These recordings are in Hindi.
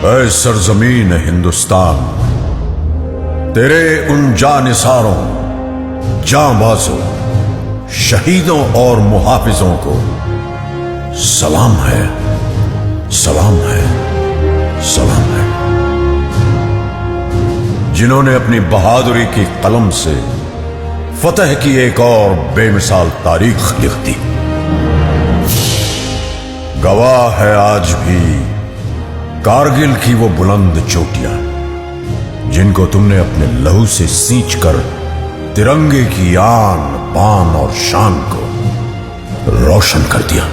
ऐ सरजमीन हिंदुस्तान, तेरे उन जानिसारों, जांबाजों, शहीदों और मुहाफिजों को सलाम है, सलाम है, सलाम है, जिन्होंने अपनी बहादुरी की कलम से फतह की एक और बेमिसाल तारीख लिख दी। गवाह है आज भी कारगिल की वो बुलंद चोटियां, जिनको तुमने अपने लहू से सींच कर तिरंगे की आन बान और शान को रोशन कर दिया।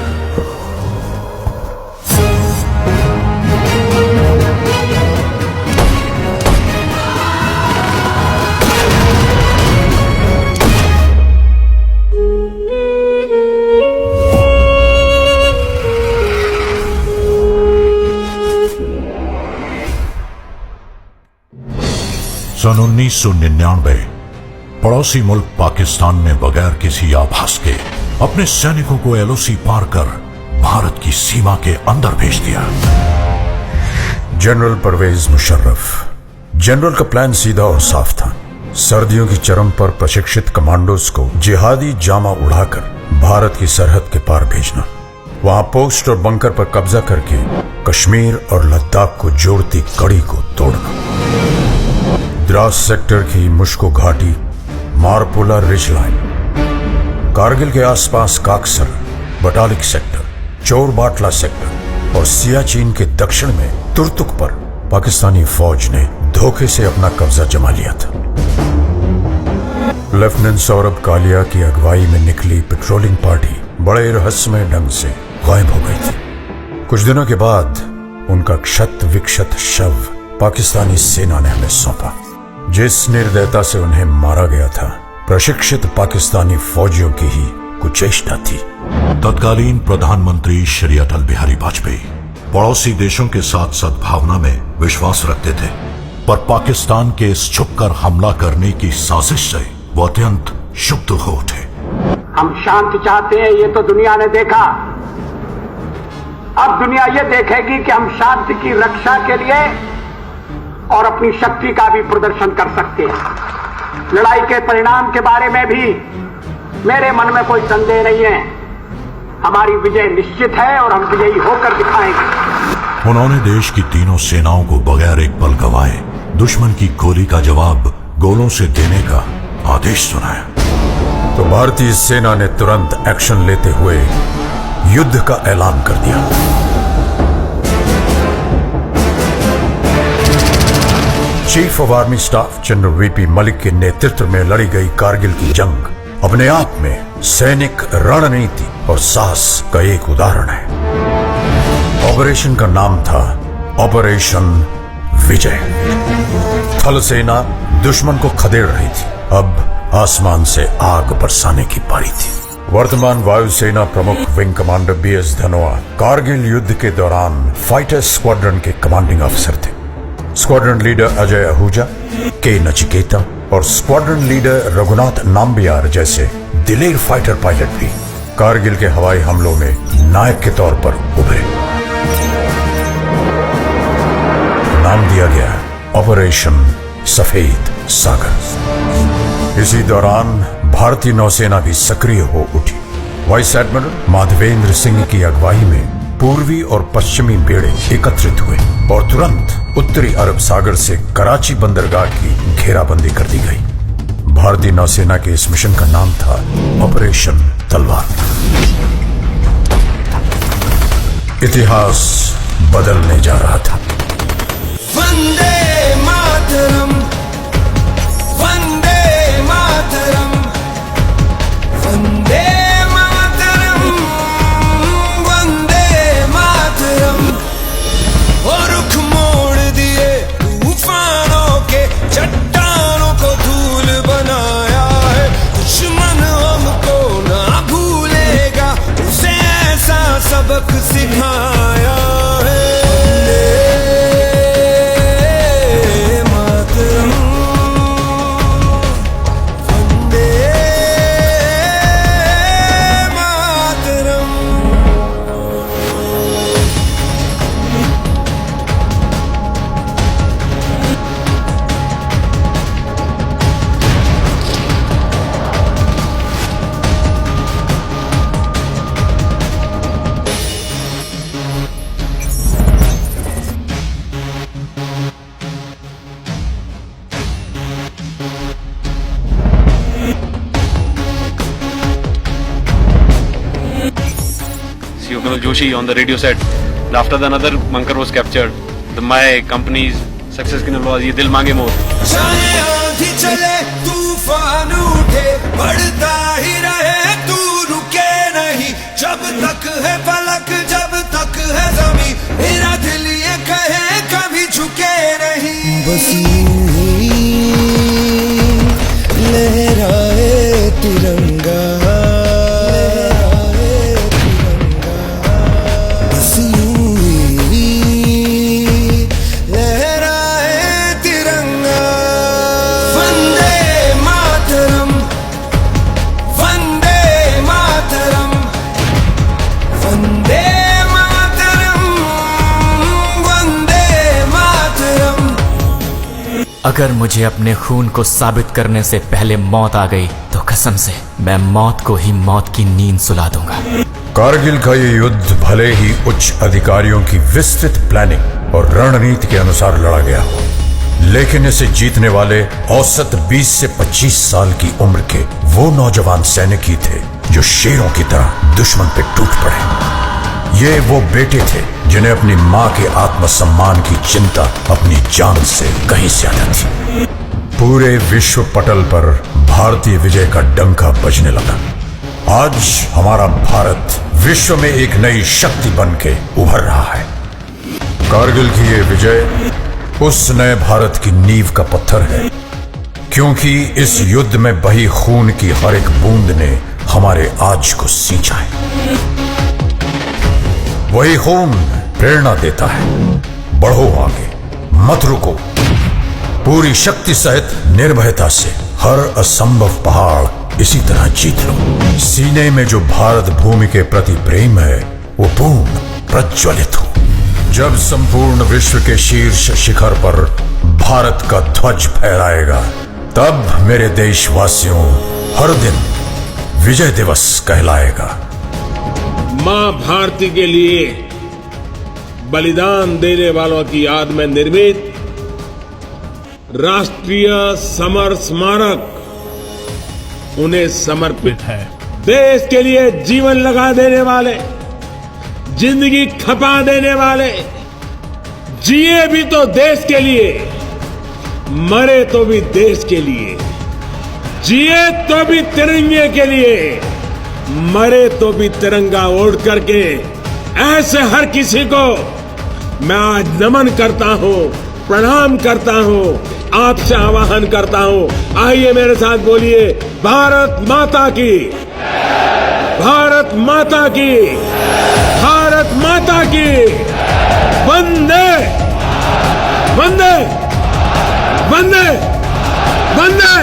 सन 1999 पड़ोसी मुल्क पाकिस्तान ने बगैर किसी आभास के अपने सैनिकों को एलओसी पार कर भारत की सीमा के अंदर भेज दिया। जनरल परवेज मुशर्रफ। जनरल का प्लान सीधा और साफ था। सर्दियों की चरम पर प्रशिक्षित कमांडोज को जिहादी जामा उड़ाकर भारत की सरहद के पार भेजना, वहां पोस्ट और बंकर पर कब्जा करके कश्मीर और लद्दाख को जोड़ती कड़ी को तोड़ना। द्रास सेक्टर की मुश्को घाटी, मारपुला रिज लाइन, कारगिल के आसपास काकसर, बटालिक सेक्टर, चोरबाटला सेक्टर और सियाचिन के दक्षिण में तुर्तुक पर पाकिस्तानी फौज ने धोखे से अपना कब्जा जमा लिया था। लेफ्टिनेंट सौरभ कालिया की अगुवाई में निकली पेट्रोलिंग पार्टी बड़े रहस्यमय ढंग से गायब हो गई थी। कुछ दिनों के बाद उनका क्षत विक्षत शव पाकिस्तानी सेना ने हमें सौंपा। जिस निर्दयता से उन्हें मारा गया था, प्रशिक्षित पाकिस्तानी फौजियों की ही कुचेष्टा थी। तत्कालीन प्रधानमंत्री श्री अटल बिहारी वाजपेयी पड़ोसी देशों के साथ सद्भावना में विश्वास रखते थे, पर पाकिस्तान के इस छुपकर हमला करने की साजिश से वो अत्यंत क्षुब्ध हो उठे। हम शांति चाहते हैं, ये तो दुनिया ने देखा। अब दुनिया ये देखेगी कि हम शांति की रक्षा के लिए और अपनी शक्ति का भी प्रदर्शन कर सकते हैं। लड़ाई के परिणाम के बारे में भी मेरे मन में कोई संदेह नहीं है। हमारी विजय निश्चित है और हम विजयी होकर दिखाएंगे। उन्होंने देश की तीनों सेनाओं को बगैर एक पल गवाए दुश्मन की गोली का जवाब गोलों से देने का आदेश सुनाया। तो भारतीय सेना ने तुरंत एक्शन लेते हुए युद्ध का ऐलान कर दिया। Chief of army staff general VP Malik के नेतृत्व में लड़ी गई कारगिल की जंग अपने आप में सैनिक रणनीति और साहस का एक उदाहरण है। ऑपरेशन का नाम था ऑपरेशन विजय। थल सेना दुश्मन को खदेड़ रही थी, अब आसमान से आग बरसाने की पारी थी। वर्तमान वायुसेना प्रमुख wing commander BS Dhanoa Kargil युद्ध के दौरान फाइटर स्क्वाड्रन के कमांडिंग अफसर थे। स्क्वाड्रन लीडर अजय आहूजा, के नचिकेता और स्क्वाड्रन लीडर रघुनाथ नाम्बियार जैसे दिलेर फाइटर पायलट भी कारगिल के हवाई हमलों में नायक के तौर पर उभरे। नाम दिया गया ऑपरेशन सफेद सागर। इसी दौरान भारतीय नौसेना भी सक्रिय हो उठी। वाइस एडमिरल माधवेंद्र सिंह की अगुवाई में पूर्वी और पश्चिमी बेड़े एकत्रित हुए और तुरंत उत्तरी अरब सागर से कराची बंदरगाह की घेराबंदी कर दी गई। भारतीय नौसेना के इस मिशन का नाम था ऑपरेशन तलवार। इतिहास बदलने जा रहा था। वंदे मातरम, वंदे मातरम, वंदे मातरम, वंदे मातरम। और रुख मोड़ दिए तूफानों के, चट्टानों को धूल बनाया है। दुश्मन हमको ना भूलेगा, उसे ऐसा सबक सिखाया है। Mehul Joshi on the radio set. After that, another bunker was captured. My company's success की नलवाज ये दिल मांगे मोर. चाहे आंधी चले तूफान उठे बढ़ता ही रहे तू रुके नहीं जब तक है फलक जब तक है ज़मीं मेरा दिल ये कहे कभी झुके नहीं बस यूं ही लहराए तिरंगा बस यूं ही लहराए तिरंगा वंदे मातरम वंदे मातरम वंदे मातरम वंदे मातरम। अगर मुझे अपने खून को साबित करने से पहले मौत आ गई तो कसम से मैं मौत को ही मौत की नींद सुला दूंगा। कारगिल का ये युद्ध भले ही उच्च अधिकारियों की विस्तृत प्लानिंग और रणनीति के अनुसार लड़ा गया हो, लेकिन इसे जीतने वाले औसत 20 से 25 साल की उम्र के वो नौजवान सैनिक ही थे जो शेरों की तरह दुश्मन पे टूट पड़े। ये वो बेटे थे जिन्हें अपनी मां के आत्मसम्मान की चिंता अपनी जान से कहीं ज्यादा थी। पूरे विश्व पटल पर भारतीय विजय का डंका बजने लगा। आज हमारा भारत विश्व में एक नई शक्ति बन के उभर रहा है। कारगिल की ये विजय उस नए भारत की नींव का पत्थर है, क्योंकि इस युद्ध में बही खून की हर एक बूंद ने हमारे आज को सींचा है। वही खून प्रेरणा देता है, बढ़ो आगे, मत रुको, पूरी शक्ति सहित निर्भयता से हर असंभव पहाड़ इसी तरह जीत लो। सीने में जो भारत भूमि के प्रति प्रेम है वो पूर्ण प्रज्वलित हो। जब संपूर्ण विश्व के शीर्ष शिखर पर भारत का ध्वज फहराएगा, तब मेरे देशवासियों हर दिन विजय दिवस कहलाएगा। मां भारती के लिए बलिदान देने वालों की याद में निर्मित राष्ट्रीय समर स्मारक उन्हें समर्पित है। देश के लिए जीवन लगा देने वाले, जिंदगी खपा देने वाले, जिए भी तो देश के लिए, मरे तो भी देश के लिए, जिए तो भी तिरंगे के लिए, मरे तो भी तिरंगा ओढ़ करके ऐसे हर किसी को मैं आज नमन करता हूं, प्रणाम करता हूं, आपसे आह्वान करता हूं। आइए मेरे साथ बोलिए, भारत माता की, भारत माता की, भारत माता की, वंदे वंदे वंदे वंदे।